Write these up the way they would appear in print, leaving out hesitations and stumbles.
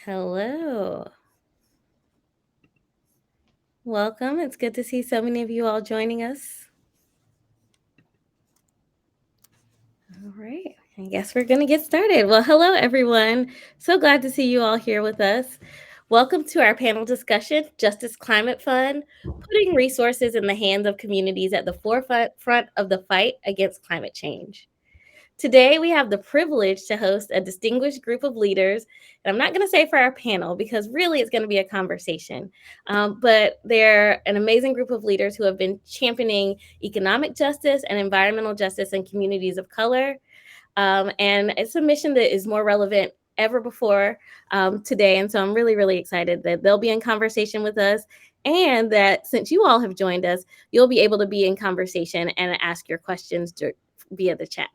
Hello. Welcome. It's good to see so many of you all joining us. All right. I guess we're going to get started. Well, hello, everyone. So glad to see you all here with us. Welcome to our panel discussion, Justice Climate Fund, putting resources in the hands of communities at the forefront of the fight against climate change. Today, we have the privilege to host a distinguished group of leaders. And I'm not going to say for our panel because really it's going to be a conversation. But they're an amazing group of leaders who have been championing economic justice and environmental justice in communities of color. And it's a mission that is more relevant ever before today. And so I'm really, really excited that they'll be in conversation with us. And that since you all have joined us, you'll be able to be in conversation and ask your questions via the chat.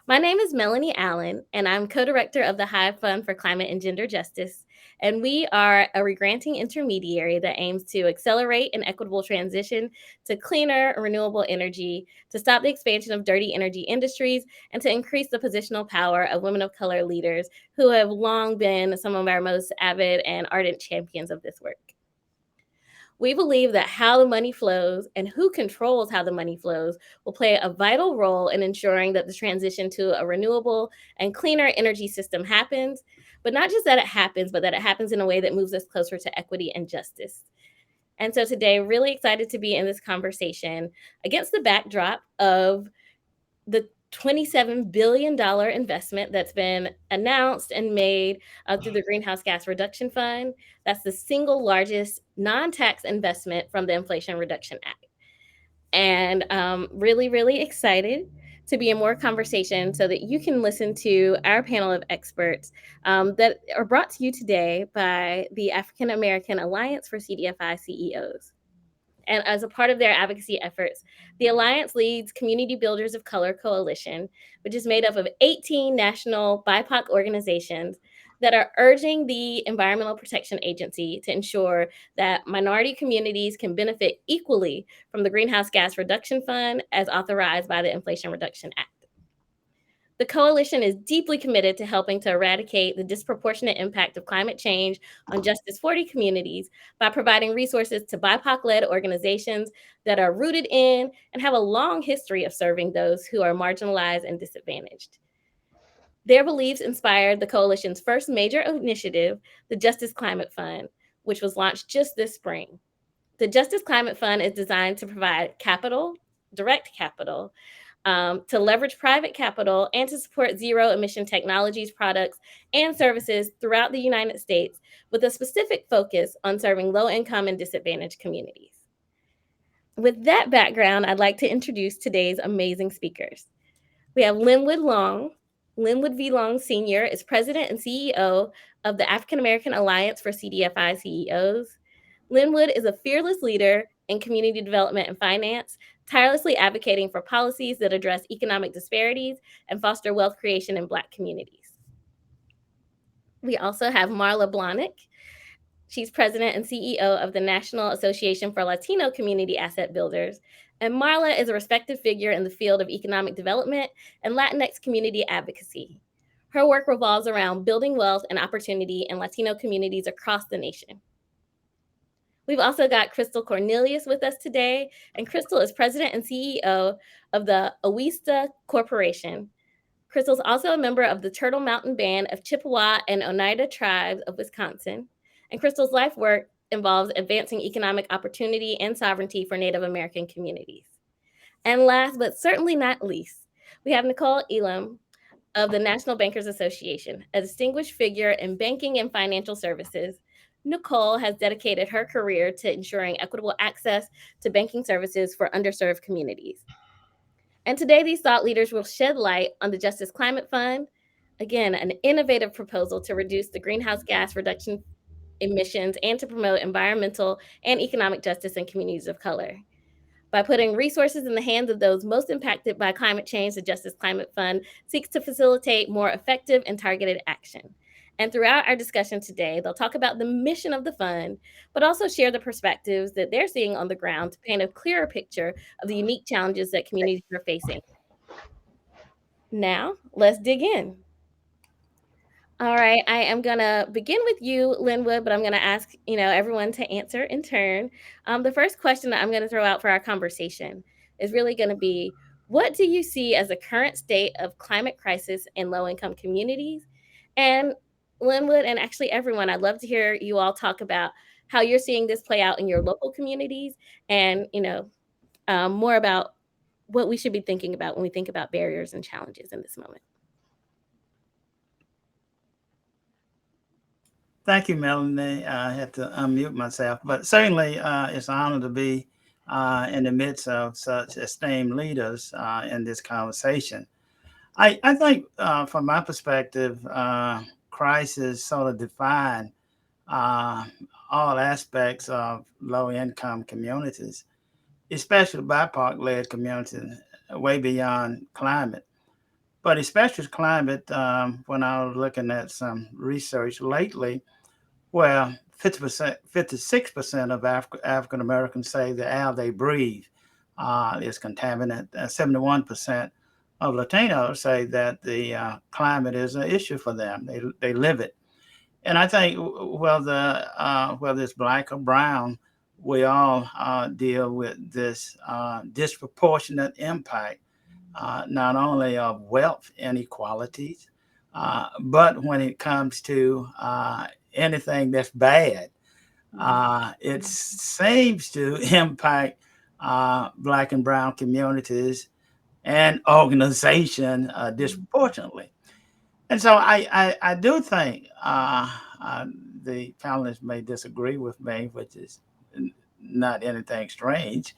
My name is Melanie Allen, and I'm co-director of the Hive Fund for Climate and Gender Justice. And we are a regranting intermediary that aims to accelerate an equitable transition to cleaner, renewable energy, to stop the expansion of dirty energy industries, and to increase the positional power of women of color leaders who have long been some of our most avid and ardent champions of this work. We believe that how the money flows and who controls how the money flows will play a vital role in ensuring that the transition to a renewable and cleaner energy system happens, but not just that it happens, but that it happens in a way that moves us closer to equity and justice. And so today, really excited to be in this conversation against the backdrop of the $27 billion investment that's been announced and made through the Greenhouse Gas Reduction Fund. That's the single largest non-tax investment from the Inflation Reduction Act. And really, really excited to be in more conversation so that you can listen to our panel of experts that are brought to you today by the African American Alliance for CDFI CEOs. And as a part of their advocacy efforts, the Alliance leads Community Builders of Color Coalition, which is made up of 18 national BIPOC organizations that are urging the Environmental Protection Agency to ensure that minority communities can benefit equally from the Greenhouse Gas Reduction Fund as authorized by the Inflation Reduction Act. The coalition is deeply committed to helping to eradicate the disproportionate impact of climate change on Justice 40 communities by providing resources to BIPOC-led organizations that are rooted in and have a long history of serving those who are marginalized and disadvantaged. Their beliefs inspired the coalition's first major initiative, the Justice Climate Fund, which was launched just this spring. The Justice Climate Fund is designed to provide capital, direct capital, to leverage private capital and to support zero emission technologies, products, and services throughout the United States with a specific focus on serving low income and disadvantaged communities. With that background, I'd like to introduce today's amazing speakers. We have Linwood Long. Linwood V. Long Sr. is president and CEO of the African American Alliance for CDFI CEOs. Linwood is a fearless leader in community development and finance, tirelessly advocating for policies that address economic disparities and foster wealth creation in Black communities. We also have Marla Blahnik. She's president and CEO of the National Association for Latino Community Asset Builders. And Marla is a respected figure in the field of economic development and Latinx community advocacy. Her work revolves around building wealth and opportunity in Latino communities across the nation. We've also got Crystal Cornelius with us today, and Crystal is president and CEO of the Awista Corporation. Crystal's also a member of the Turtle Mountain Band of Chippewa and Oneida tribes of Wisconsin. And Crystal's life work involves advancing economic opportunity and sovereignty for Native American communities. And last but certainly not least, we have Nicole Elam of the National Bankers Association, a distinguished figure in banking and financial services. Nicole has dedicated her career to ensuring equitable access to banking services for underserved communities. And today, these thought leaders will shed light on the Justice Climate Fund, again, an innovative proposal to reduce the greenhouse gas reduction emissions and to promote environmental and economic justice in communities of color. By putting resources in the hands of those most impacted by climate change, the Justice Climate Fund seeks to facilitate more effective and targeted action. And throughout our discussion today, they'll talk about the mission of the fund, but also share the perspectives that they're seeing on the ground to paint a clearer picture of the unique challenges that communities are facing. Now, let's dig in. All right, I am gonna begin with you, Linwood, but I'm gonna ask everyone to answer in turn. The first question that I'm gonna throw out for our conversation is really gonna be, what do you see as the current state of climate crisis in low-income communities? And Linwood, and actually everyone, I'd love to hear you all talk about how you're seeing this play out in your local communities, and more about what we should be thinking about when we think about barriers and challenges in this moment. Thank you, Melanie. I had to unmute myself, but certainly it's an honor to be in the midst of such esteemed leaders in this conversation. I think, from my perspective, crisis sort of define uh, all aspects of low income communities, especially BIPOC led communities, way beyond climate. But especially climate, when I was looking at some research lately, well, 50%, 56% of African Americans say the air they breathe is contaminated. 71% of Latinos say that the climate is an issue for them. They live it. And I think whether it's black or brown, we all deal with this disproportionate impact, not only of wealth inequalities, but when it comes to anything that's bad, it seems to impact black and brown communities and organization disproportionately. And so I do think the panelists may disagree with me, which is not anything strange,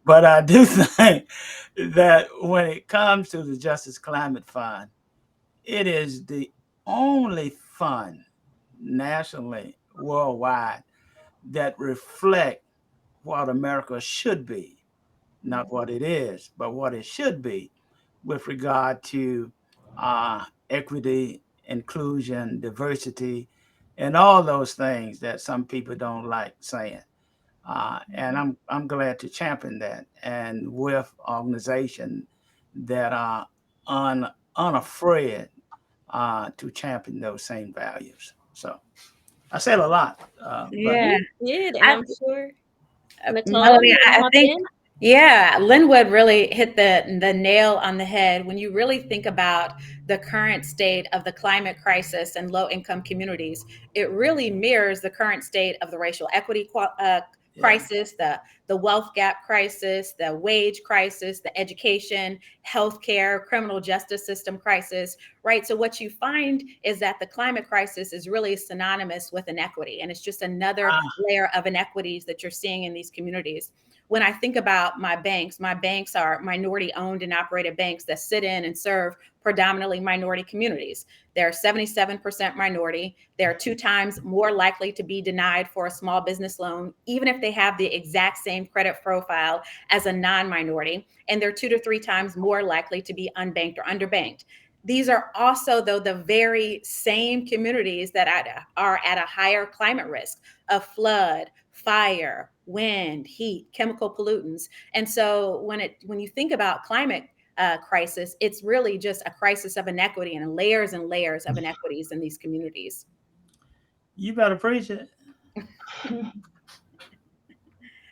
but I do think that when it comes to the Justice Climate Fund, it is the only fund nationally, worldwide, that reflect what America should be, not what it is, but what it should be with regard to equity, inclusion, diversity, and all those things that some people don't like saying. And I'm glad to champion that, and with organizations that are unafraid to champion those same values. So I said a lot, but Yeah. You did, and I, I'm sure Nicole, Melody, you wanna I hop think, in? yeah, Linwood really hit the nail on the head when you really think about the current state of the climate crisis and low income communities. It really mirrors the current state of the racial equity yeah. crisis, the wealth gap crisis, the wage crisis, the education, healthcare, criminal justice system crisis, right? So what you find is that the climate crisis is really synonymous with inequity, and it's just another Ah, layer of inequities that you're seeing in these communities. When I think about my banks are minority owned and operated banks that sit in and serve predominantly minority communities. They're 77% minority. They're 2 times more likely to be denied for a small business loan, even if they have the exact same credit profile as a non minority. And they're 2 to 3 times more likely to be unbanked or underbanked. These are also, though, the very same communities that are at a higher climate risk of flood, fire, wind, heat, chemical pollutants. And so when you think about climate crisis, it's really just a crisis of inequity and layers of inequities in these communities. you better preach it.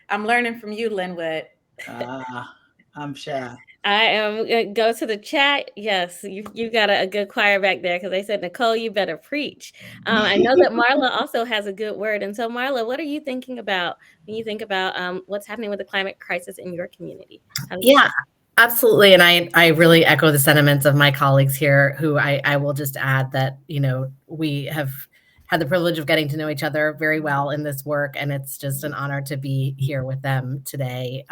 I'm learning from you, Linwood. I'm shy. I am go to the chat. Yes, you got a good choir back there because they said, Nicole, you better preach. I know that Marla also has a good word. And so, Marla, what are you thinking about when you think about what's happening with the climate crisis in your community? How do you Yeah, see? absolutely. And I really echo the sentiments of my colleagues here, who I will just add that, we have had the privilege of getting to know each other very well in this work. And it's just an honor to be here with them today,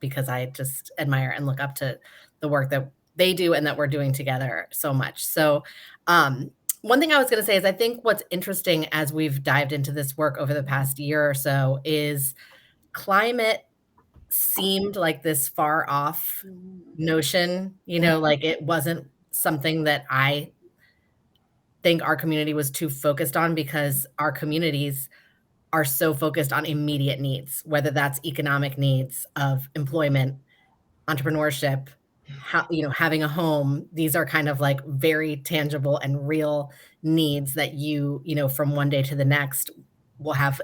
because I just admire and look up to the work that they do and that we're doing together so much. So, one thing I was going to say is I think what's interesting as we've dived into this work over the past year or so is climate seemed like this far off Mhm. notion, like it wasn't something that I think our community was too focused on because our communities are so focused on immediate needs, whether that's economic needs of employment, entrepreneurship, having a home, these are kind of like very tangible and real needs that from one day to the next will have,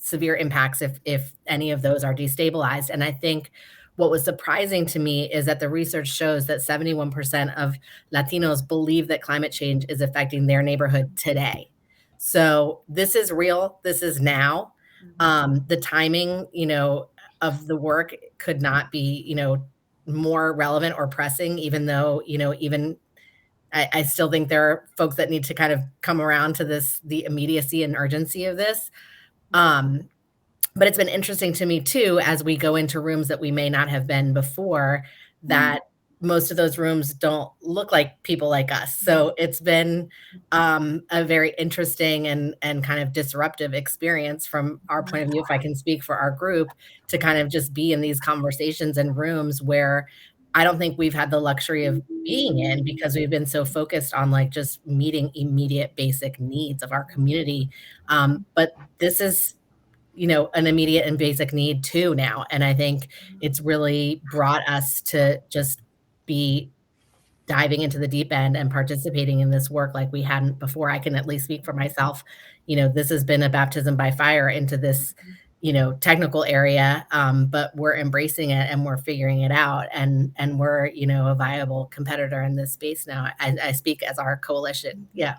severe impacts if any of those are destabilized. And I think what was surprising to me is that the research shows that 71% of Latinos believe that climate change is affecting their neighborhood today. So this is real. This is now. The timing, of the work could not be, more relevant or pressing, even though, even I still think there are folks that need to kind of come around to the immediacy and urgency of this. But it's been interesting to me too, as we go into rooms that we may not have been before, that most of those rooms don't look like people like us. So it's been a very interesting and kind of disruptive experience from our point of view, if I can speak for our group, to kind of just be in these conversations and rooms where I don't think we've had the luxury of being in, because we've been so focused on like just meeting immediate basic needs of our community. But this is an immediate and basic need too now. And I think it's really brought us to just be diving into the deep end and participating in this work like we hadn't before. I can at least speak for myself. This has been a baptism by fire into this, technical area, but we're embracing it and we're figuring it out. And we're, a viable competitor in this space now. I speak as our coalition. Yeah.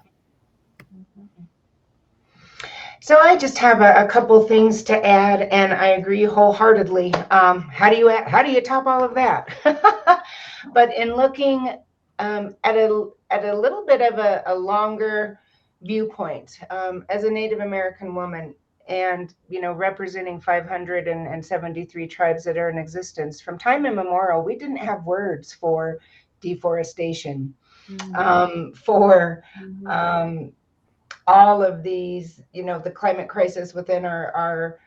So I just have a couple things to add, and I agree wholeheartedly. How do you top all of that? But in looking at a little bit of a longer viewpoint, as a Native American woman, and representing 573 tribes that are in existence, from time immemorial, we didn't have words for deforestation, for all of these, the climate crisis within our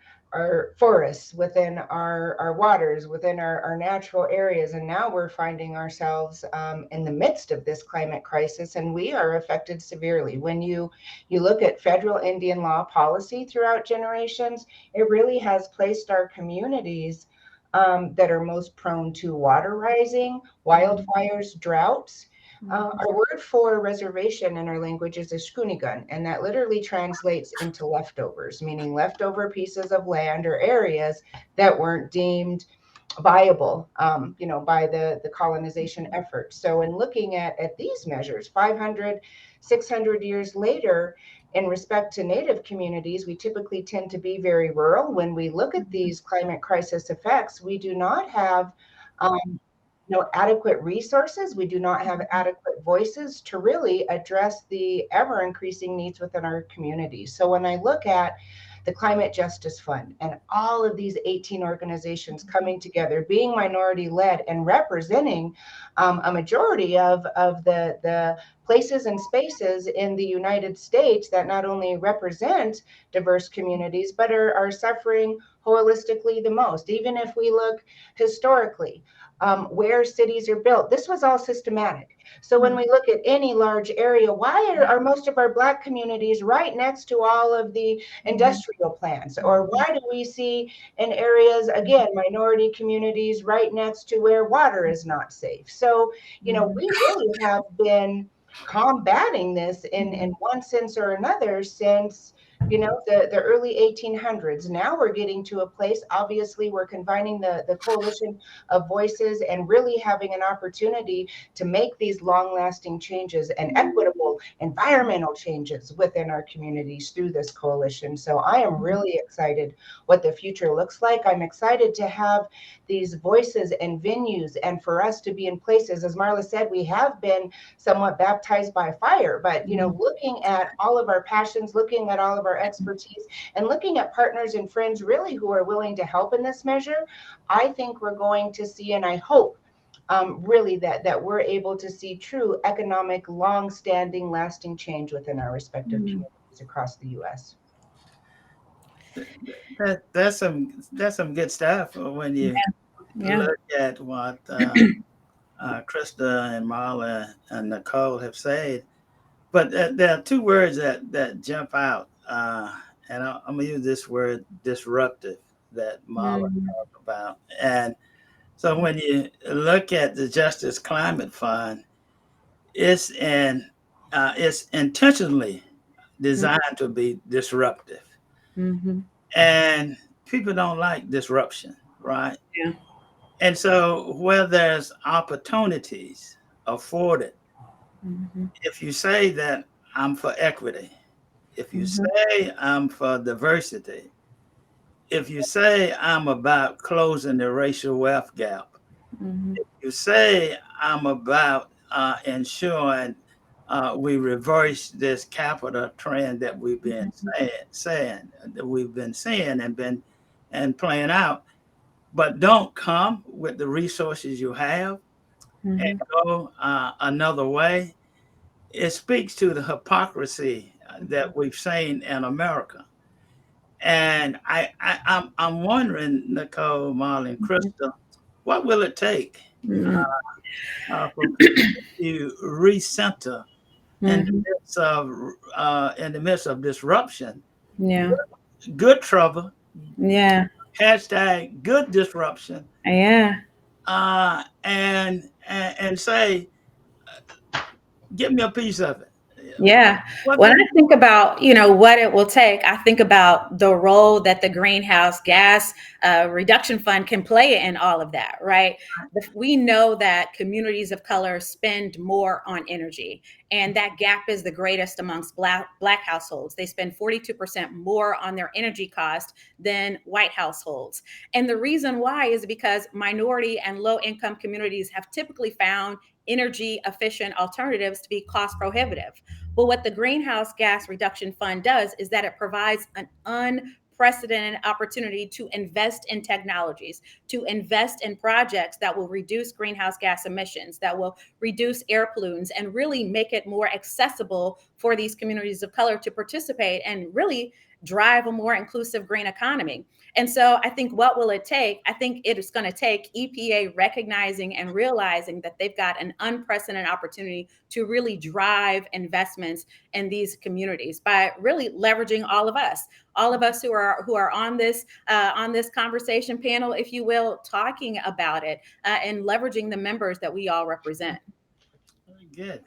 forests, within our waters, within our natural areas. And now we're finding ourselves in the midst of this climate crisis, and we are affected severely. When you look at federal Indian law policy throughout generations, it really has placed our communities that are most prone to water rising, wildfires, droughts. Our word for reservation in our language is ishkunigan, and that literally translates into leftovers, meaning leftover pieces of land or areas that weren't deemed viable, by the colonization effort. So in looking at these measures, 500, 600 years later, in respect to Native communities, we typically tend to be very rural. When we look at these climate crisis effects, we do not have adequate resources. We do not have adequate voices to really address the ever increasing needs within our communities. So when I look at the Climate Justice Fund and all of these 18 organizations coming together, being minority led and representing a majority of the places and spaces in the United States that not only represent diverse communities, but are suffering holistically the most. Even if we look historically, where cities are built, this was all systematic. So when we look at any large area, why are most of our Black communities right next to all of the industrial plants? Or why do we see in areas, again, minority communities right next to where water is not safe? So, we really have been combating this in one sense or another since the early 1800s. Now we're getting to a place, obviously we're combining the coalition of voices and really having an opportunity to make these long-lasting changes and equitable environmental changes within our communities through this coalition. So I am really excited what the future looks like. I'm excited to have these voices and venues, and for us to be in places, as Marla said, we have been somewhat baptized by fire, but looking at all of our passions, looking at all of our expertise, and looking at partners and friends really who are willing to help in this measure, I think we're going to see, and I hope really that we're able to see true economic, long-standing, lasting change within our respective communities across the U.S. That's some good stuff when you look at what Krista and Marla and Nicole have said. But there are two words that jump out, and I'm gonna use this word disruptive that Marla talked about, and So when you look at the Justice Climate Fund, it's it's intentionally designed to be disruptive, Mm-hmm. and people don't like disruption, right? Yeah. And so where there's opportunities afforded, Mm-hmm. if you say that I'm for equity, if you Mm-hmm. say I'm for diversity, if you say I'm about closing the racial wealth gap, Mm-hmm. if you say I'm about ensuring we reverse this capital trend that we've been saying that we've been seeing and playing out, but don't come with the resources you have and Mm-hmm. go another way, it speaks to the hypocrisy that we've seen in America. And I'm wondering, Nicole, Marlon, Crystal, what will it take Mm-hmm. for people to recenter in the Mm-hmm. midst of disruption? Yeah. Good trouble, Yeah. hashtag good disruption, Yeah. and say, give me a piece of it. Yeah. What When will I think about, what it will take, I think about the role that the greenhouse gas reduction fund can play in all of that, right? We know that communities of color spend more on energy, and that gap is the greatest amongst black households. They spend 42% more on their energy cost than white households. And the reason why is because minority and low income communities have typically found energy efficient alternatives to be cost prohibitive. But what the Greenhouse Gas Reduction Fund does is that it provides an unprecedented opportunity to invest in technologies, to invest in projects that will reduce greenhouse gas emissions, that will reduce air pollutants, and really make it more accessible for these communities of color to participate and really drive a more inclusive green economy. And so I think what will it take? I think it is going to take EPA recognizing and realizing that they've got an unprecedented opportunity to really drive investments in these communities by really leveraging all of us who are on this conversation panel, if you will, talking about it and leveraging the members that we all represent. Very good.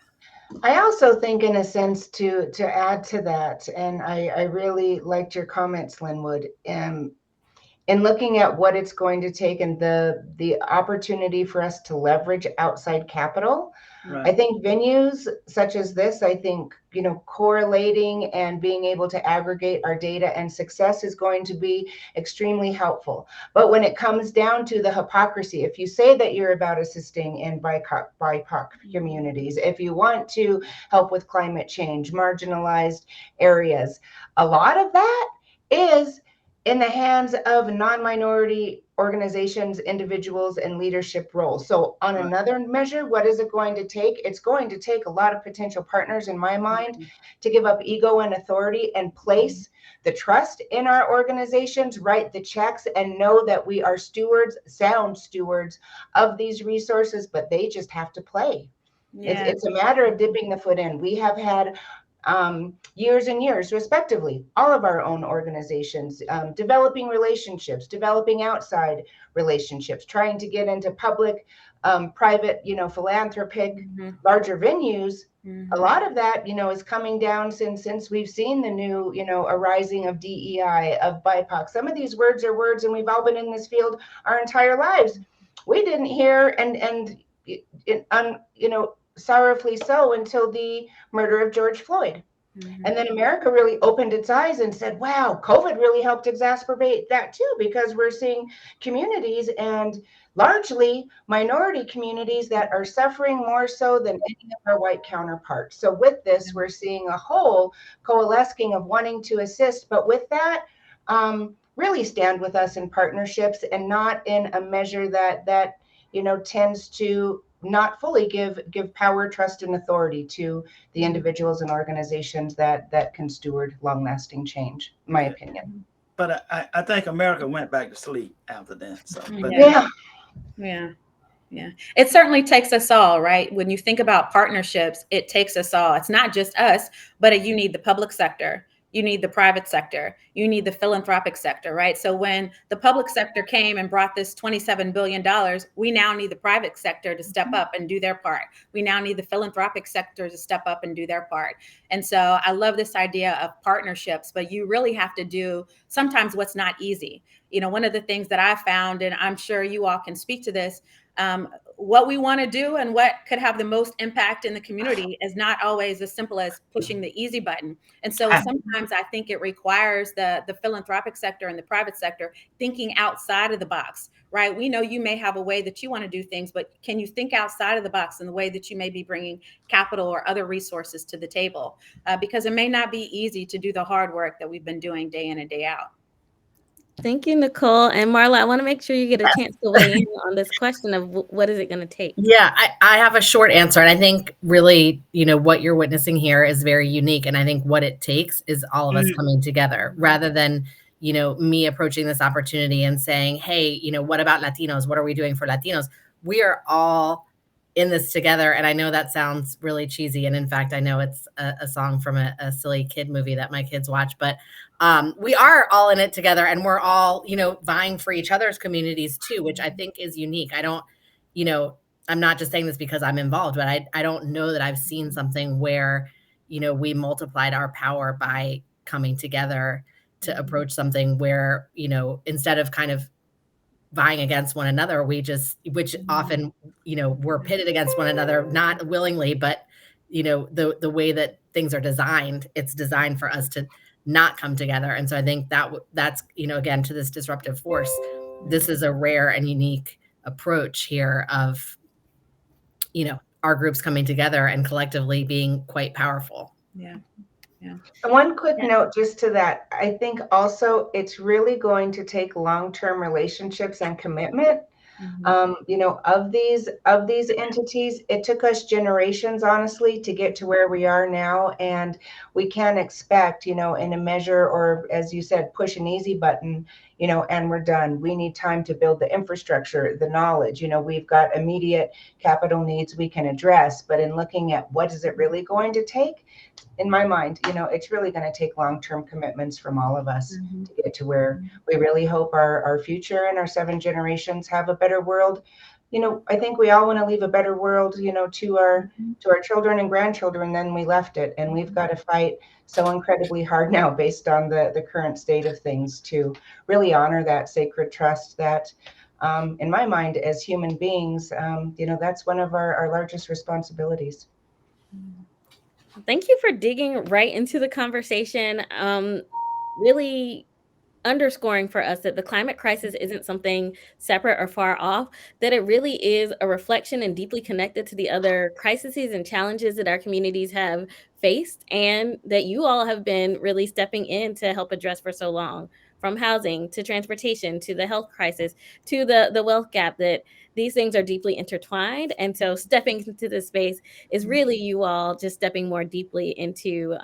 I also think, in a sense, to add to that, and I really liked your comments, Linwood. In looking at what it's going to take and the opportunity for us to leverage outside capital, I Right. think venues such as this, I think, correlating and being able to aggregate our data and success is going to be extremely helpful. But when it comes down to the hypocrisy, if you say that you're about assisting in BIPOC communities, if you want to help with climate change, marginalized areas, a lot of that is in the hands of non-minority organizations, individuals, and leadership roles. So on Right. another measure, what is it going to take? It's going to take a lot of potential partners, in my mind, to give up ego and authority and place the trust in our organizations, write the checks, and know that we are stewards, sound stewards of these resources, but they just have to play. Yeah. It's a matter of dipping the foot in. We have had years and years, respectively, all of our own organizations, developing relationships, developing outside relationships, trying to get into public, private, philanthropic, Mm-hmm. larger venues. Mm-hmm. A lot of that, is coming down since we've seen the new, arising of DEI, of BIPOC. Some of these words are words, and we've all been in this field our entire lives. We didn't hear sorrowfully so until the murder of George Floyd. Mm-hmm. And then America really opened its eyes and said, wow, COVID really helped exacerbate that too, because we're seeing communities, and largely minority communities, that are suffering more so than any of our white counterparts. So with this, we're seeing a whole coalescing of wanting to assist, but with that, really stand with us in partnerships, and not in a measure that tends to not fully give power, trust, and authority to the individuals and organizations that can steward long-lasting change, in my opinion. But I think America went back to sleep after that. So, but Yeah. Yeah. Yeah. It certainly takes us all, right? When you think about partnerships, it takes us all. It's not just us, but you need the public sector. you need the private sector, you need the philanthropic sector, right? So when the public sector came and brought this $27 billion, we now need the private sector to step up and do their part. We now need the philanthropic sector to step up and do their part. And so I love this idea of partnerships, but you really have to do sometimes what's not easy. You know, one of the things that I found, and I'm sure you all can speak to this, what we want to do and what could have the most impact in the community is not always as simple as pushing the easy button. And so sometimes I think it requires the philanthropic sector and the private sector thinking outside of the box, right? We know you may have a way that you want to do things, but can you think outside of the box in the way that you may be bringing capital or other resources to the table? Because it may not be easy to do the hard work that we've been doing day in and day out. Thank you, Nicole. And Marla, I want to make sure you get a chance to weigh in on this question of what is it going to take? Yeah, I have a short answer. And I think really, what you're witnessing here is very unique. And I think what it takes is all of us coming together rather than, me approaching this opportunity and saying, hey, what about Latinos? What are we doing for Latinos? We are all in this together. And I know that sounds really cheesy. And in fact, I know it's a song from a silly kid movie that my kids watch, but we are all in it together, and we're all, vying for each other's communities too, which I think is unique. I don't, I'm not just saying this because I'm involved, but I don't know that I've seen something where, we multiplied our power by coming together to approach something where, instead of kind of vying against one another, which often, we're pitted against one another, not willingly, but, the way that things are designed, it's designed for us to not come together. And so I think that's, again, to this disruptive force, this is a rare and unique approach here of, our groups coming together and collectively being quite powerful. Yeah. One quick note just to that, I think also it's really going to take long-term relationships and commitment. Of these entities, it took us generations, honestly, to get to where we are now. And we can't expect, in a measure, or as you said, push an easy button, and we're done. We need time to build the infrastructure, the knowledge. We've got immediate capital needs we can address, but in looking at what is it really going to take, in my mind, it's really going to take long-term commitments from all of us to get to where we really hope our future and our 7 generations have a better world. I think we all want to leave a better world, to our children and grandchildren than we left it. And we've got to fight so incredibly hard now based on the current state of things to really honor that sacred trust that, in my mind, as human beings, that's one of our largest responsibilities. Thank you for digging right into the conversation, really underscoring for us that the climate crisis isn't something separate or far off, that it really is a reflection and deeply connected to the other crises and challenges that our communities have faced, and that you all have been really stepping in to help address for so long, from housing to transportation to the health crisis to the wealth gap, that these things are deeply intertwined. And so stepping into this space is really you all just stepping more deeply into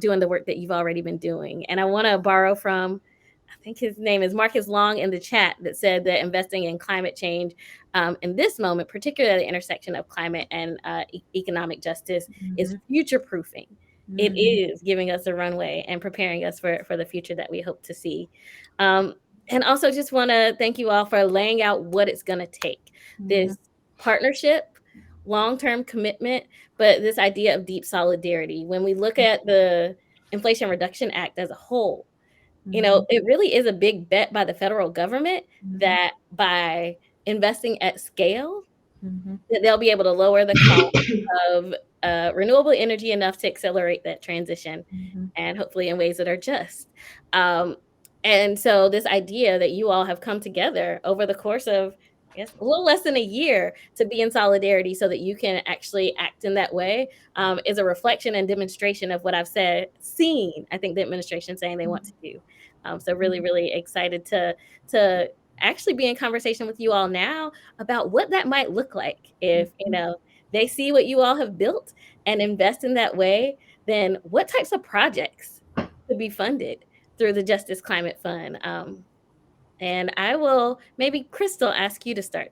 doing the work that you've already been doing. And I want to borrow from, I think his name is Marcus Long, in the chat, that said that investing in climate change in this moment, particularly at the intersection of climate and economic justice, is future proofing. It is giving us a runway and preparing us for the future that we hope to see. And also just want to thank you all for laying out what it's going to take. This partnership, long-term commitment, but this idea of deep solidarity. When we look at the Inflation Reduction Act as a whole, it really is a big bet by the federal government that by investing at scale, that they'll be able to lower the cost of renewable energy enough to accelerate that transition, and hopefully in ways that are just. And so this idea that you all have come together over the course of, I guess, a little less than a year to be in solidarity so that you can actually act in that way is a reflection and demonstration of what I've seen, I think, the administration saying they want to do. So really, really excited to actually be in conversation with you all now about what that might look like if, they see what you all have built and invest in that way. Then what types of projects could be funded through the Justice Climate Fund? And I will maybe, Crystal, ask you to start.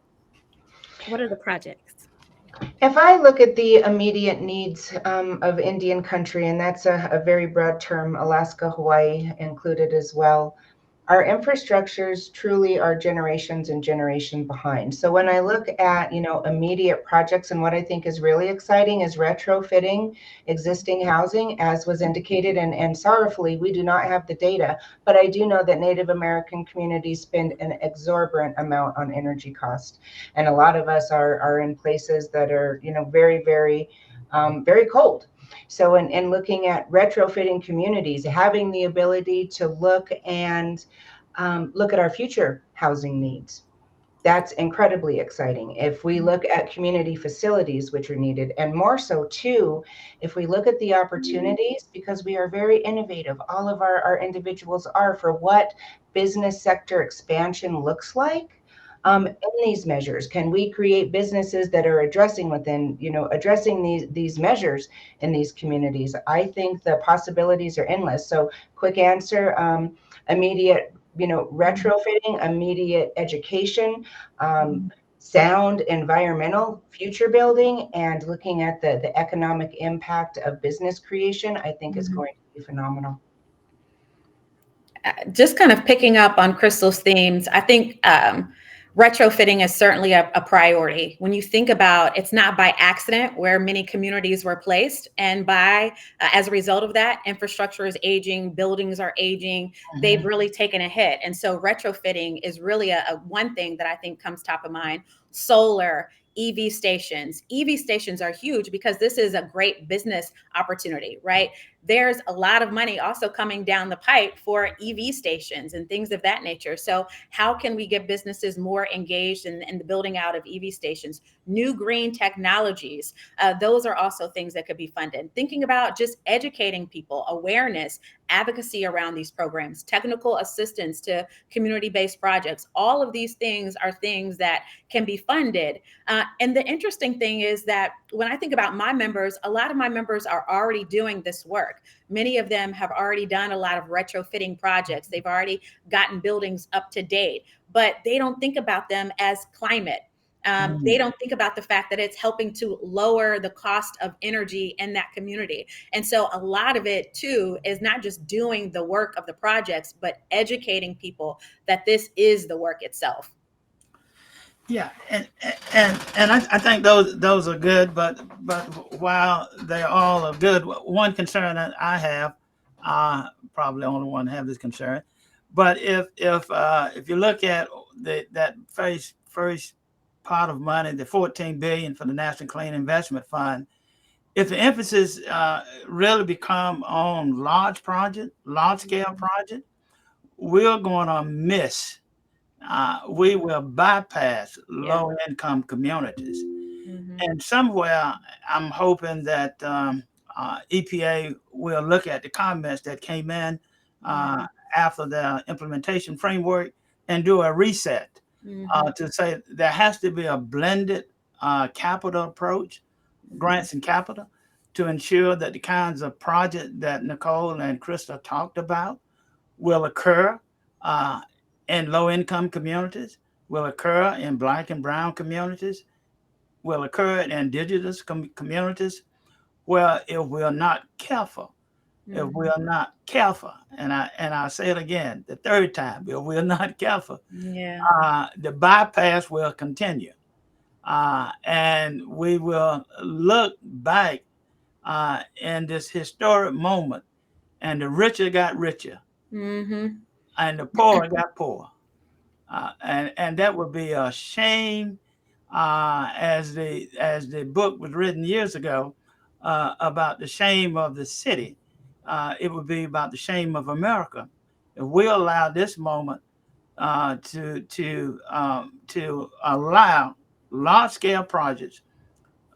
What are the projects? If I look at the immediate needs of Indian country, and that's a very broad term, Alaska, Hawaii included as well, our infrastructures truly are generations and generation behind. So when I look at, immediate projects, and what I think is really exciting is retrofitting existing housing, as was indicated, and sorrowfully, we do not have the data, but I do know that Native American communities spend an exorbitant amount on energy cost. And a lot of us are in places that are, very, very, very cold. So in looking at retrofitting communities, having the ability to look at our future housing needs, that's incredibly exciting. If we look at community facilities, which are needed, and more so too, if we look at the opportunities, because we are very innovative, all of our individuals are, for what business sector expansion looks like. In these measures, can we create businesses that are addressing these measures in these communities? I think the possibilities are endless. So quick answer, immediate retrofitting, immediate education, sound environmental future building, and looking at the economic impact of business creation, I think is going to be phenomenal. Just kind of picking up on Crystal's themes, I think retrofitting is certainly a priority. When you think about, it's not by accident where many communities were placed, and as a result of that, infrastructure is aging, buildings are aging, they've really taken a hit. And so retrofitting is really a one thing that I think comes top of mind. Solar, EV stations. EV stations are huge because this is a great business opportunity, right? There's a lot of money also coming down the pipe for EV stations and things of that nature. So how can we get businesses more engaged in the building out of EV stations? New green technologies, those are also things that could be funded. Thinking about just educating people, awareness, advocacy around these programs, technical assistance to community-based projects. All of these things are things that can be funded. And the interesting thing is that when I think about my members, a lot of my members are already doing this work. Many of them have already done a lot of retrofitting projects. They've already gotten buildings up to date, but they don't think about them as climate. They don't think about the fact that it's helping to lower the cost of energy in that community. And so a lot of it too is not just doing the work of the projects, but educating people that this is the work itself. Yeah, and I think those are good, but while they all are good, one concern that I have, probably the only one to have this concern, but if you look at that first pot of money, the 14 billion for the National Clean Investment Fund, if the emphasis really become on large scale project, we're going to miss. We will bypass low income communities. And somewhere I'm hoping that EPA will look at the comments that came in after the implementation framework and do a reset to say there has to be a blended capital approach, grants and capital, to ensure that the kinds of projects that Nicole and Krista talked about will occur in low-income communities, will occur in Black and Brown communities, will occur in Indigenous communities, where if we're not careful, and I say it again, the third time, if we're not careful, the bypass will continue. And we will look back in this historic moment, and the richer got richer, and the poor got poor. And that would be a shame, as the book was written years ago about the shame of the city. It would be about the shame of America if we allow this moment to allow large scale projects,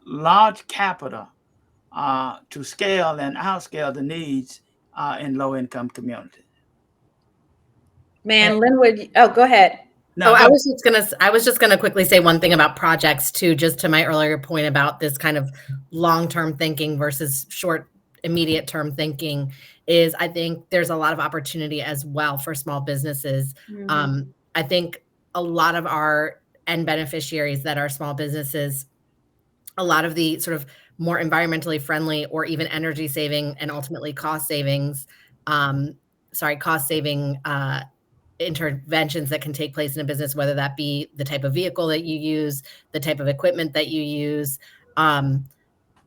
large capital to scale and outscale the needs in low income communities. Man, Linwood, go ahead. No, I was just gonna quickly say one thing about projects too, just to my earlier point about this kind of long-term thinking versus short, immediate term thinking, is I think there's a lot of opportunity as well for small businesses. I think a lot of our end beneficiaries that are small businesses a lot of the sort of more environmentally friendly or even energy saving and ultimately cost saving interventions that can take place in a business, whether that be the type of vehicle that you use, the type of equipment that you use.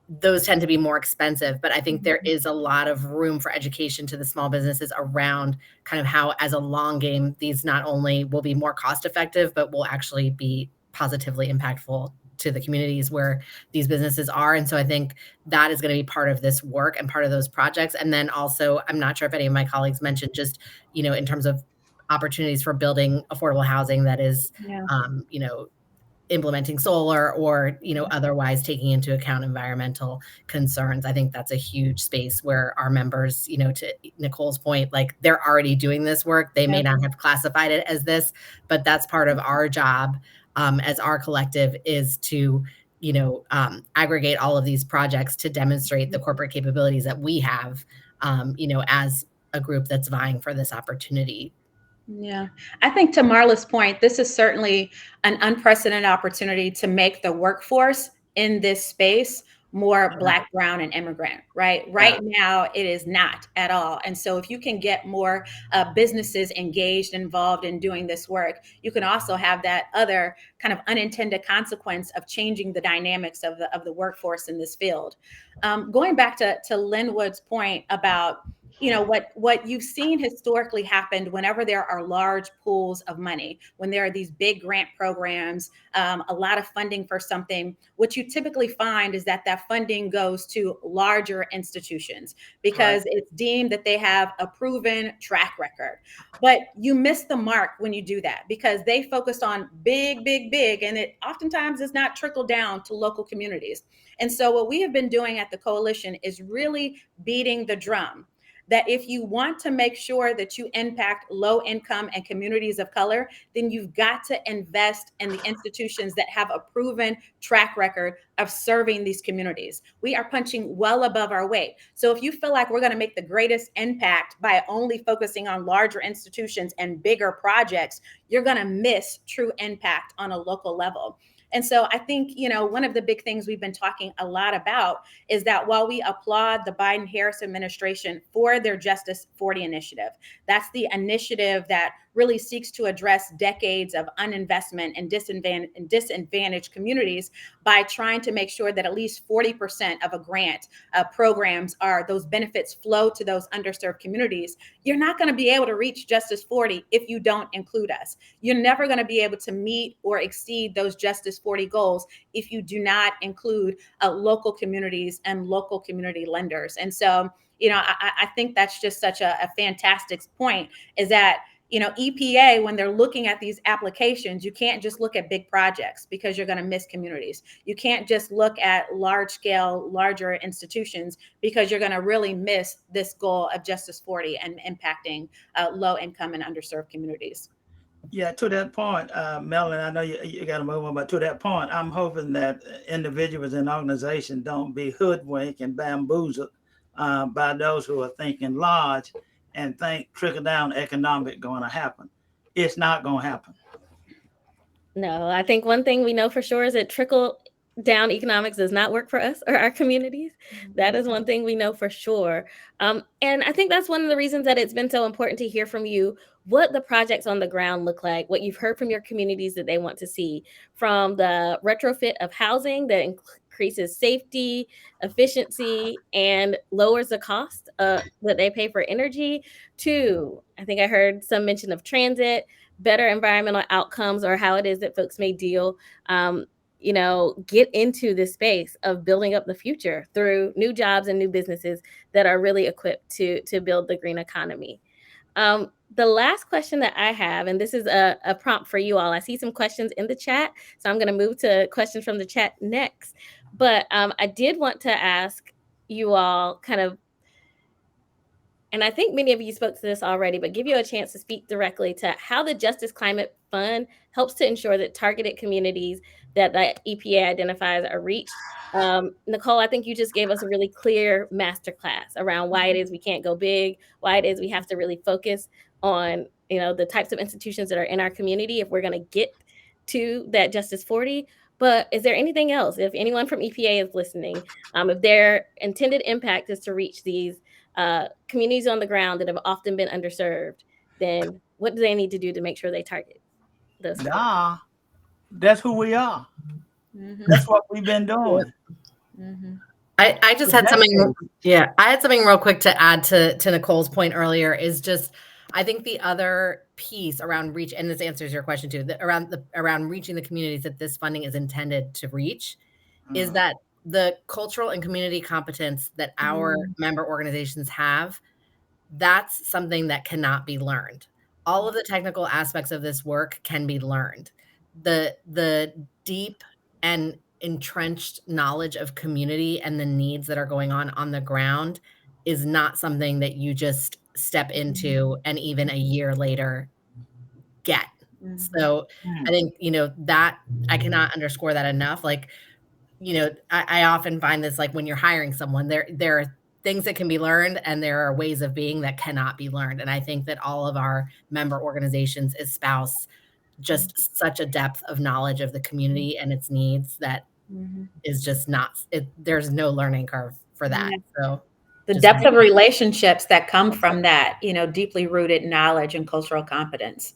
Those tend to be more expensive, but I think there is a lot of room for education to the small businesses around kind of how, as a long game, these not only will be more cost effective, but will actually be positively impactful to the communities where these businesses are. And so I think that is going to be part of this work and part of those projects. And then also, I'm not sure if any of my colleagues mentioned just, in terms of opportunities for building affordable housing that is, Yeah. Implementing solar or otherwise taking into account environmental concerns. I think that's a huge space where our members, to Nicole's point, like they're already doing this work. They may not have classified it as this, but that's part of our job as our collective, is to aggregate all of these projects to demonstrate the corporate capabilities that we have as a group that's vying for this opportunity. Yeah, I think to Marla's point, this is certainly an unprecedented opportunity to make the workforce in this space more Black, brown, and immigrant, right? Right now, it is not at all. And so if you can get more businesses engaged, involved in doing this work, you can also have that other kind of unintended consequence of changing the dynamics of the workforce in this field. Going back to Linwood's point about what you've seen historically happened whenever there are large pools of money, when there are these big grant programs, a lot of funding for something, what you typically find is that funding goes to larger institutions because it's deemed that they have a proven track record. But you miss the mark when you do that, because they focus on big, big, big, and it oftentimes does not trickle down to local communities. And so what we have been doing at the coalition is really beating the drum that if you want to make sure that you impact low income and communities of color, then you've got to invest in the institutions that have a proven track record of serving these communities. We are punching well above our weight. So if you feel like we're going to make the greatest impact by only focusing on larger institutions and bigger projects, you're going to miss true impact on a local level. And so I think, one of the big things we've been talking a lot about is that while we applaud the Biden-Harris administration for their Justice 40 initiative, that's the initiative that really seeks to address decades of uninvestment in disadvantaged communities by trying to make sure that at least 40% of a grant programs those benefits flow to those underserved communities. You're not going to be able to reach Justice 40 if you don't include us. You're never going to be able to meet or exceed those Justice 40 goals if you do not include local communities and local community lenders. And so, I think that's just such a fantastic point, is that EPA, when they're looking at these applications, you can't just look at big projects because you're going to miss communities. You can't just look at large scale, larger institutions because you're going to really miss this goal of Justice 40 and impacting low income and underserved communities. Yeah, to that point, Melanie, I know you got to move on, but to that point, I'm hoping that individuals and organizations don't be hoodwinked and bamboozled by those who are thinking large and think trickle down economic going to happen. It's not going to happen. No, I think one thing we know for sure is that trickle down economics does not work for us or our communities. That is one thing we know for sure. And I think that's one of the reasons that it's been so important to hear from you what the projects on the ground look like, what you've heard from your communities that they want to see, from the retrofit of housing that increases safety, efficiency, and lowers the cost that they pay for energy, to, I think I heard some mention of transit, better environmental outcomes, or how it is that folks may deal, get into this space of building up the future through new jobs and new businesses that are really equipped to build the green economy. The last question that I have, and this is a prompt for you all. I see some questions in the chat, so I'm going to move to questions from the chat next. But I did want to ask you all kind of, and I think many of you spoke to this already, but give you a chance to speak directly to how the Justice Climate Fund helps to ensure that targeted communities that the EPA identifies are reached. Nicole, I think you just gave us a really clear masterclass around why it is we can't go big, why it is we have to really focus on, the types of institutions that are in our community if we're going to get to that Justice 40. But is there anything else? If anyone from EPA is listening, if their intended impact is to reach these communities on the ground that have often been underserved, then what do they need to do to make sure they target those communities? Nah, that's who we are. Mhm. That's what we've been doing Mhm. I just for had something, decades. yeah, I had something real quick to add to Nicole's point earlier is just, I think the other piece around reach, and this answers your question too, around reaching the communities that this funding is intended to reach, is Uh, that the cultural and community competence that our Mhm. member organizations have, that's something that cannot be learned. All of the technical aspects of this work can be learned. The deep and entrenched knowledge of community and the needs that are going on the ground is not something that you just step into and even a year later get. Mhm. So I hmm. think, that I cannot underscore that enough. Like, I often find this, like, when you're hiring someone, there are things that can be learned and there are ways of being that cannot be learned. And I think that all of our member organizations espouse just such a depth of knowledge of the community and its needs that Mhm. is just not there's no learning curve for that. Yeah. So The just depth of relationships that come from that, deeply rooted knowledge and cultural competence.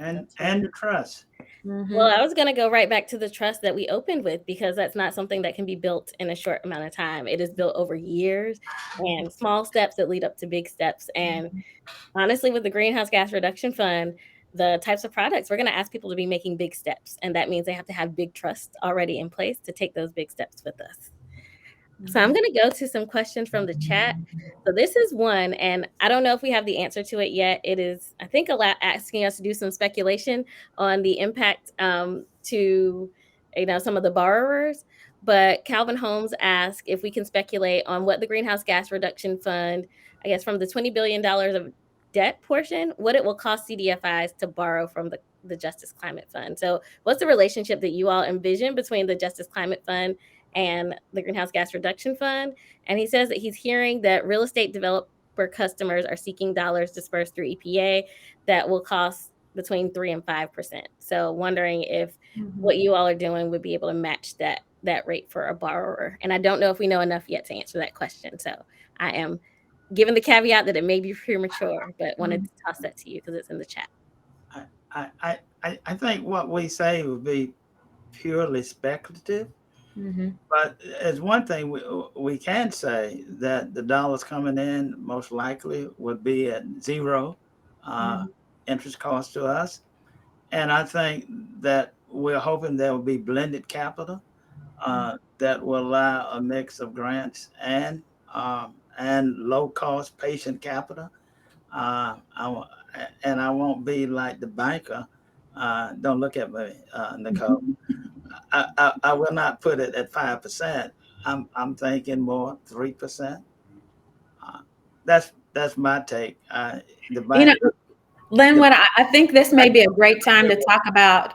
and That's and right. the trust. Well, Mhm. I was going to go right back to the trust that we opened with, because that's not something that can be built in a short amount of time. It is built over years and small steps that lead up to big steps. And honestly, with the Greenhouse Gas Reduction Fund, the types of products, we're going to ask people to be making big steps. And that means they have to have big trust already in place to take those big steps with us. So I'm Mhm. going to go to some questions from the chat. So this is one, and I don't know if we have the answer to it yet. It is, I think, asking us to do some speculation on the impact to some of the borrowers. But Calvin Holmes asked if we can speculate on what the Greenhouse Gas Reduction Fund, I guess, from the $20 billion of debt portion, what it will cost CDFIs to borrow from the Justice Climate Fund. So what's the relationship that you all envision between the Justice Climate Fund and the Greenhouse Gas Reduction Fund? And he says that he's hearing that real estate developer customers are seeking dollars dispersed through EPA that will cost between 3 and 5%. So wondering if Mhm. what you all are doing would be able to match that rate for a borrower. And I don't know if we know enough yet to answer that question. So I am given the caveat that it may be premature, but wanted to toss that to you because it's in the chat. I think what we say would be purely speculative. Mhm. But as one thing we can say that the dollars coming in most likely would be at zero uh, Mhm. interest cost to us. And I think that we're hoping there will be blended capital that will allow a mix of grants and low cost patient capital. And I won't be like the banker. Don't look at me, Nicole. I will not put it at 5%. I'm thinking more 3%. Uh, that's my take. The You know, bank. The, Linwood, I think this may be a great time to talk about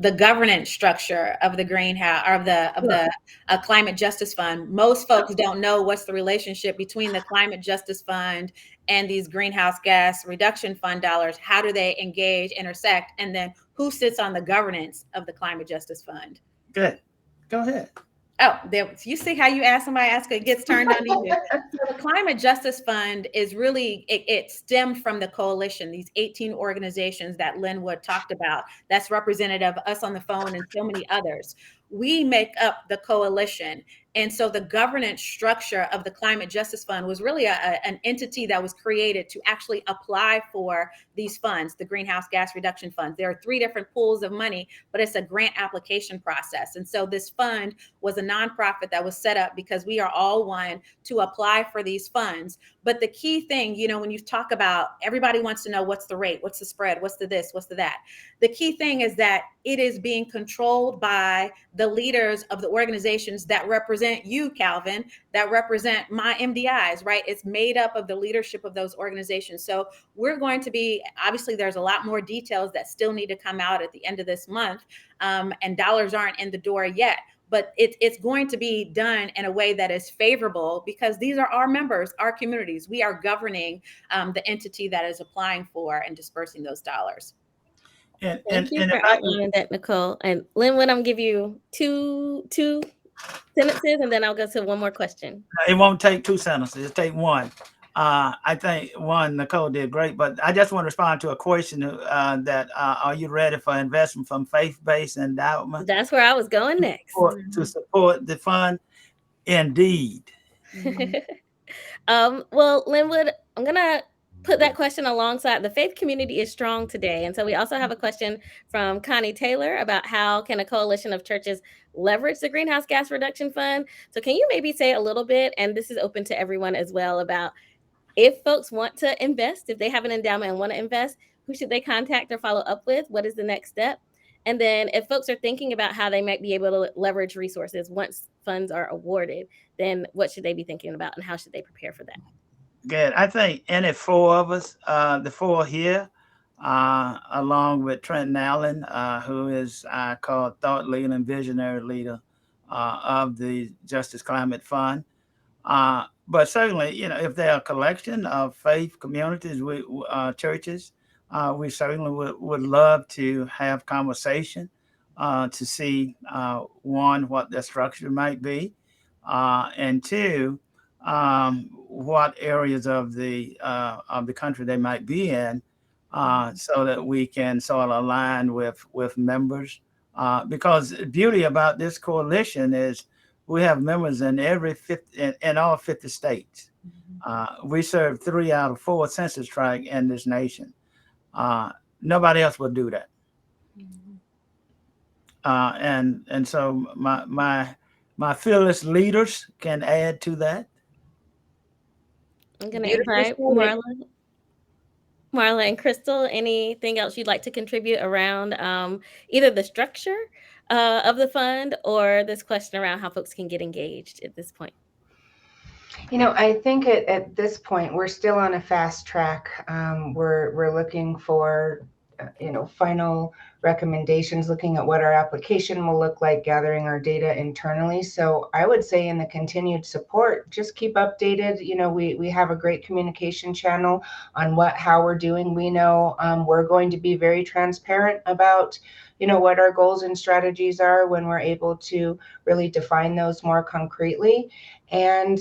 the governance structure of the greenhouse or of the Climate Justice Fund. Most folks don't know what's the relationship between the Climate Justice Fund and these Greenhouse Gas Reduction Fund dollars. How do they engage, intersect, and then who sits on the governance of the Climate Justice Fund? Good. Go ahead. Oh, there, you see how you ask somebody, ask it gets turned on you. So the Climate Justice Fund is really, it stemmed from the coalition, these 18 organizations that Linwood talked about. That's representative of us on the phone and so many others. We make up the coalition. And so the governance structure of the Climate Justice Fund was really an entity that was created to actually apply for these funds, the Greenhouse Gas Reduction Funds. There are 3 different pools of money, but it's a grant application process. And so this fund was a nonprofit that was set up because we are all one to apply for these funds. But the key thing, when you talk about, everybody wants to know what's the rate, what's the spread, what's the this, what's the that. The key thing is that it is being controlled by the leaders of the organizations that represent you, Calvin, that represent my MDIs, right? It's made up of the leadership of those organizations. So we're going to be, obviously, there's a lot more details that still need to come out at the end of this month, and dollars aren't in the door yet. But it's going to be done in a way that is favorable because these are our members, our communities. We are governing the entity that is applying for and dispersing those dollars. Thank you And if for I can, outlining that, Nicole. And Linwood, I'm gonna give you two sentences, and then I'll go to one more question. it won't take two sentences. It'll take one. I think one, Nicole did great, but I just want to respond to a question that are you ready for investment from faith-based endowment That's where I was going next. to support the fund? Indeed. Well, Linwood, I'm gonna put that question alongside the faith community is strong today. And so we also have a question from Connie Taylor about how can a coalition of churches leverage the greenhouse gas reduction fund. So can you maybe say a little bit, and this is open to everyone as well, about if folks want to invest, if they have an endowment and want to invest, who should they contact or follow up with? What is the next step? And then if folks are thinking about how they might be able to leverage resources once funds are awarded, then what should they be thinking about and how should they prepare for that? Good. I think any four of us, the four here, along with Trenton Allen, who is called thought leader and visionary leader of the Justice Climate Fund. But certainly, if there are a collection of faith communities, churches, we certainly would love to have conversation to see one, what the structure might be, and two, what areas of the country they might be in, so that we can sort of align with members. Because the beauty about this coalition is we have members in every 50, in all 50 states. We serve 3 out of 4 census tracts in this nation. Nobody else will do that. And so my fearless leaders can add to that. I'm going to Beautifully invite stated. Marla and Crystal. Anything else you'd like to contribute around either the structure of the fund or this question around how folks can get engaged at this point? I think at this point we're still on a fast track. We're looking for final recommendations, looking at what our application will look like, gathering our data internally. So I would say in the continued support, just keep updated. We have a great communication channel on how we're doing. We know we're going to be very transparent about what our goals and strategies are when we're able to really define those more concretely. And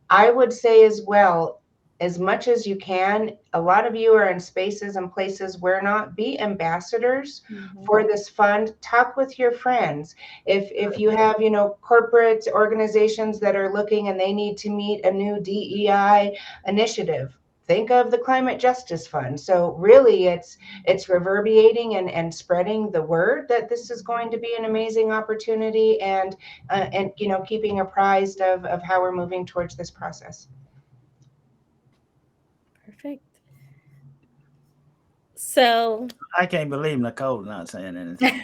I would say as well, as much as you can, a lot of you are in spaces and places where not, be ambassadors for this fund. Talk with your friends. If you have, corporate organizations that are looking and they need to meet a new DEI initiative, think of the Climate Justice Fund. So really it's reverberating and spreading the word that this is going to be an amazing opportunity, and keeping apprised of how we're moving towards this process. Perfect. So I can't believe Nicole's not saying anything.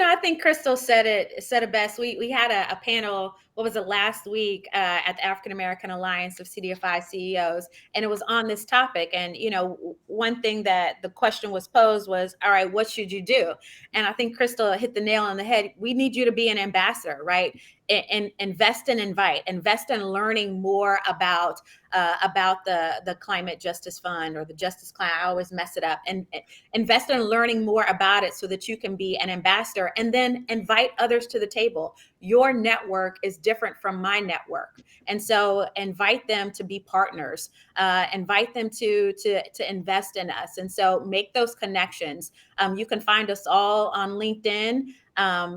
I think Crystal said it best. We had a panel, what was it, last week at the African American Alliance of CDFI CEOs, and it was on this topic. And one thing that the question was posed was, all right, what should you do? And I think Crystal hit the nail on the head. We need you to be an ambassador, right? And invest in learning more about the Climate Justice Fund or the Justice Climate. I always mess it up. And invest in learning more about it so that you can be an ambassador, and then invite others to the table. Your network is different from my network, and so invite them to be partners. Invite them to invest in us, and so make those connections. You can find us all on LinkedIn.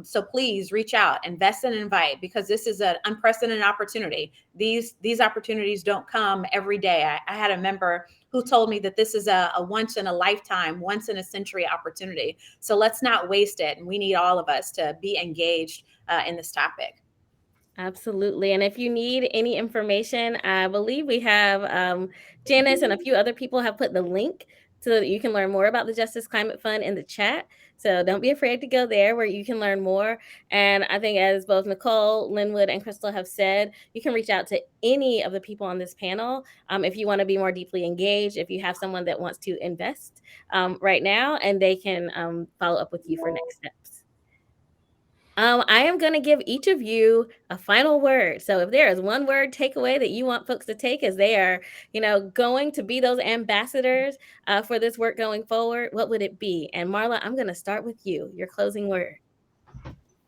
So please reach out, invest and invite, because this is an unprecedented opportunity. These opportunities don't come every day. I had a member who told me that this is a once in a lifetime, once in a century opportunity. So let's not waste it. And we need all of us to be engaged in this topic. absolutely. And if you need any information, I believe we have Janice and a few other people have put the link so that you can learn more about the Justice Climate Fund in the chat. So don't be afraid to go there where you can learn more. And I think, as both Nicole, Linwood, and Crystal have said, you can reach out to any of the people on this panel if you want to be more deeply engaged, if you have someone that wants to invest right now, and they can follow up with you for next steps. I am going to give each of you a final word. So if there is one word takeaway that you want folks to take as they are, going to be those ambassadors for this work going forward, what would it be? And Marla, I'm going to start with you. Your closing word.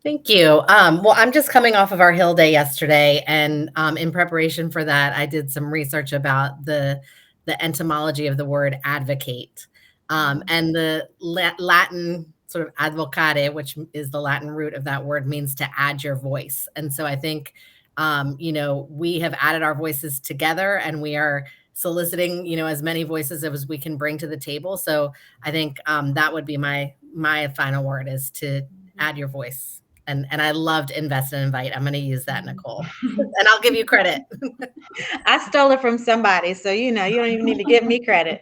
Thank you. Well, I'm just coming off of our Hill Day yesterday, and in preparation for that, I did some research about the etymology of the word advocate, and the Latin sort of advocare, which is the Latin root of that word, means to add your voice. And so I think, we have added our voices together, and we are soliciting, as many voices as we can bring to the table. So I think that would be my final word, is to add your voice. And I loved invest and invite. I'm going to use that, Nicole, and I'll give you credit. I stole it from somebody, so you don't even need to give me credit.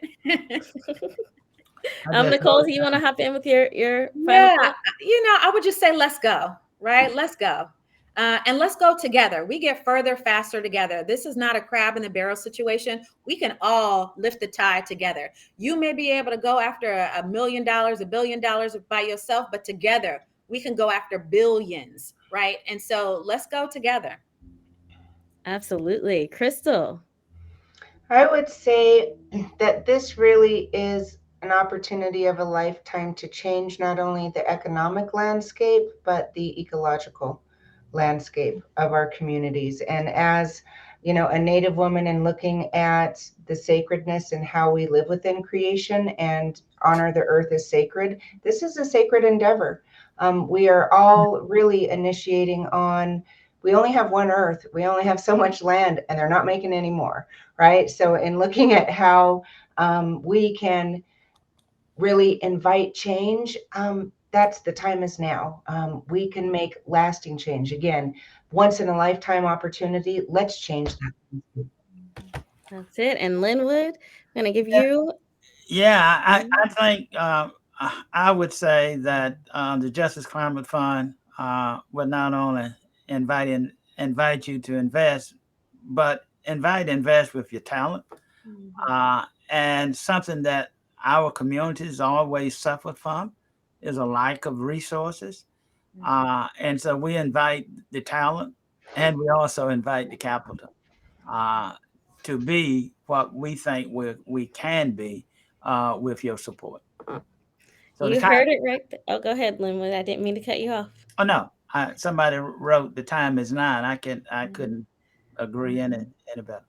Nicole, do you want to hop in with your final Yeah, thought? I would just say let's go, right? Let's go. And let's go together. We get further faster together. This is not a crab in the barrel situation. We can all lift the tide together. You may be able to go after $1 million, $1 billion by yourself, but together we can go after billions, right? And so let's go together. Absolutely. Crystal. I would say that this really is an opportunity of a lifetime to change not only the economic landscape, but the ecological landscape of our communities. And as a Native woman, and looking at the sacredness and how we live within creation and honor the earth as sacred, this is a sacred endeavor. We are all really initiating on, we only have one earth, we only have so much land, and they're not making any more, right? So in looking at how we can really invite change, that's the time is now. We can make lasting change. Again, once in a lifetime opportunity. Let's change that. That's it. And Linwood, I'm going to give you. Yeah, I think I would say that the Justice Climate Fund would not only invite you to invest, but invest with your talent, and something that our communities always suffered from is a lack of resources. And so we invite the talent, and we also invite the capital uh, to be what we think we can be with your support. So the You time. heard it right. Oh, go ahead, Linwood. I didn't mean to cut you off. Oh no, somebody wrote the time is 9. I couldn't agree any better.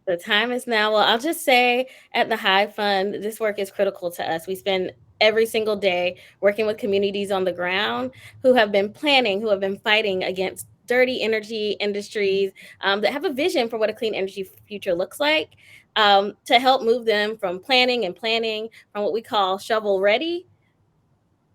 The time is now. Well, I'll just say at the Hive Fund, this work is critical to us. We spend every single day working with communities on the ground who have been planning, who have been fighting against dirty energy industries that have a vision for what a clean energy future looks like, to help move them from planning from what we call shovel ready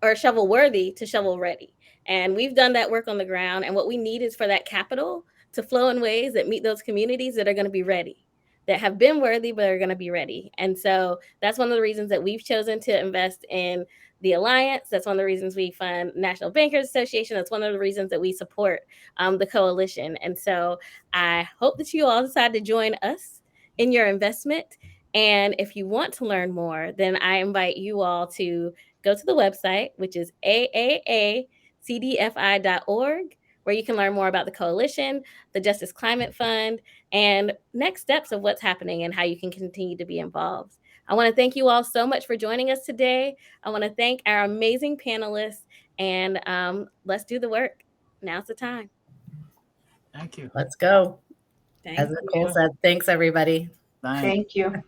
or shovel worthy to shovel ready. And we've done that work on the ground. And what we need is for that capital to flow in ways that meet those communities that are going to be ready, that have been worthy, but are going to be ready. And so that's one of the reasons that we've chosen to invest in the Alliance. That's one of the reasons we fund National Bankers Association. That's one of the reasons that we support the coalition. And so I hope that you all decide to join us in your investment. And if you want to learn more, then I invite you all to go to the website, which is aaacdfi.org, where you can learn more about the coalition, the Justice Climate Fund, and next steps of what's happening and how you can continue to be involved. I want to thank you all so much for joining us today. I want to thank our amazing panelists, and let's do the work. Now's the time. Thank you. Let's go. Thank As Nicole you. said, thanks, everybody. Thank you. Thank you.